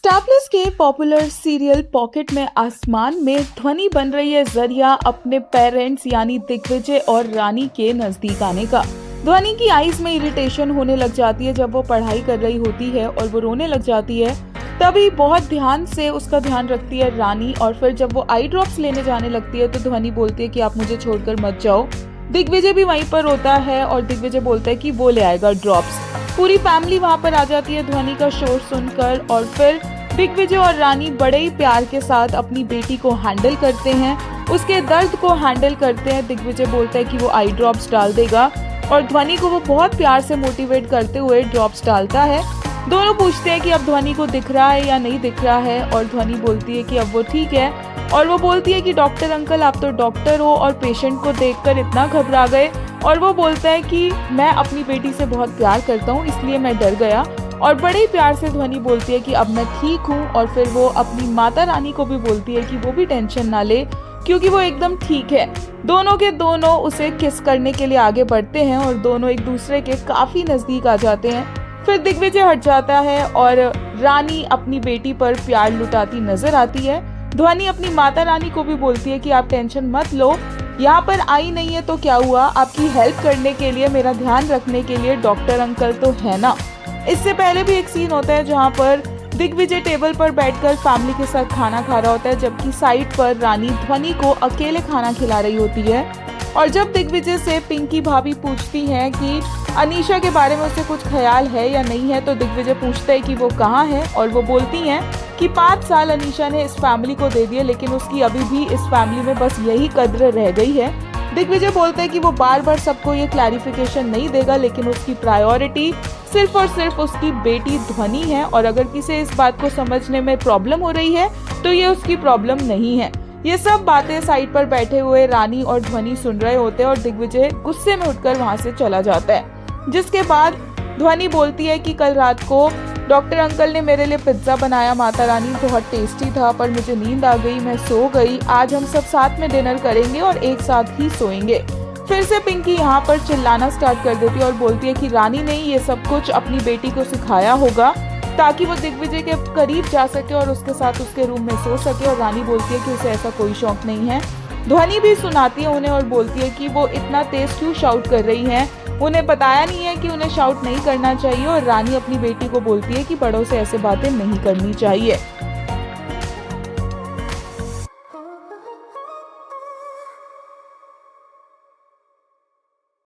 Star plus के popular serial pocket में आसमान में ध्वनि बन रही है जरिया अपने पेरेंट्स यानी दिग्विजय और रानी के नजदीक आने का। ध्वनि की आईज में इरिटेशन होने लग जाती है जब वो पढ़ाई कर रही होती है और वो रोने लग जाती है। तभी बहुत ध्यान से उसका ध्यान रखती है रानी, और फिर जब वो आई ड्रॉप्स लेने जाने लगती है तो ध्वनि बोलती है कि आप मुझे छोड़कर मत जाओ। दिग्विजय भी वहीं पर होता है और दिग्विजय बोलता है कि वो ले आएगा ड्रॉप्स। पूरी फैमिली वहां पर आ जाती है ध्वनि का शोर सुनकर, और फिर दिग्विजय और रानी बड़े ही प्यार के साथ अपनी बेटी को हैंडल करते हैं, उसके दर्द को हैंडल करते हैं। दिग्विजय बोलता है कि वो आई ड्रॉप्स डाल देगा और ध्वनि को वो बहुत प्यार से मोटिवेट करते हुए ड्रॉप्स डालता है। दोनों पूछते हैं कि अब ध्वनि को दिख रहा है या नहीं दिख रहा है, और ध्वनि बोलती है कि अब वो ठीक है, और वो बोलती है कि डॉक्टर अंकल आप तो डॉक्टर हो और पेशेंट को देखकर इतना घबरा गए। और वो बोलता है कि मैं अपनी बेटी से बहुत प्यार करता हूँ इसलिए मैं डर गया, और बड़े ही प्यार से ध्वनि बोलती है कि अब मैं ठीक हूँ। और फिर वो अपनी माता रानी को भी बोलती है कि वो भी टेंशन ना ले क्योंकि वो एकदम ठीक है। दोनों के दोनों उसे किस करने के लिए आगे बढ़ते हैं और दोनों एक दूसरे के काफी नजदीक आ जाते हैं। फिर दिग्विजय हट जाता है और रानी अपनी बेटी पर प्यार लुटाती नजर आती है। ध्वनि अपनी माता रानी को भी बोलती है कि आप टेंशन मत लो, यहाँ पर आई नहीं है तो क्या हुआ, आपकी हेल्प करने के लिए, मेरा ध्यान रखने के लिए डॉक्टर अंकल तो है ना। इससे पहले भी एक सीन होता है जहाँ पर दिग्विजय टेबल पर बैठकर फैमिली के साथ खाना खा रहा होता है, जबकि साइड पर रानी ध्वनि को अकेले खाना खिला रही होती है। और जब दिग्विजय से पिंकी भाभी पूछती हैं कि अनीशा के बारे में उसे कुछ ख्याल है या नहीं है, तो दिग्विजय पूछता है कि वो कहाँ है, और वो बोलती हैं कि 5 साल अनीशा ने इस फैमिली को दे दिए लेकिन उसकी अभी भी इस फैमिली में बस यही कद्र रह गई है। दिग्विजय बोलता है कि वो बार बार सबको ये क्लैरिफिकेशन नहीं देगा, लेकिन उसकी प्रायोरिटी सिर्फ और सिर्फ उसकी बेटी ध्वनि है, और अगर किसी इस बात को समझने में प्रॉब्लम हो रही है तो ये उसकी प्रॉब्लम नहीं है। ये सब बातें साइड पर बैठे हुए रानी और ध्वनि सुन रहे होते हैं और दिग्विजय गुस्से में उठकर वहां से चला जाता है। जिसके बाद ध्वनि बोलती है कि कल रात को डॉक्टर अंकल ने मेरे लिए पिज्जा बनाया माता रानी, बहुत टेस्टी था, पर मुझे नींद आ गई, मैं सो गई। आज हम सब साथ में डिनर करेंगे और एक साथ ही सोएंगे। फिर से पिंकी यहाँ पर चिल्लाना स्टार्ट कर देती है और बोलती है कि रानी ने ये सब कुछ अपनी बेटी को सिखाया होगा ताकि वो दिग्विजय के करीब जा सके और उसके साथ उसके रूम में सो सके, और रानी बोलती है कि उसे ऐसा कोई शौक नहीं है। ध्वनि भी सुनाती है उन्हें और बोलती है कि वो इतना तेज क्यों शाउट कर रही हैं, उन्हें बताया नहीं है कि उन्हें शाउट नहीं करना चाहिए, और रानी अपनी बेटी को बोलती है कि बड़ों से ऐसे बातें नहीं करनी चाहिए।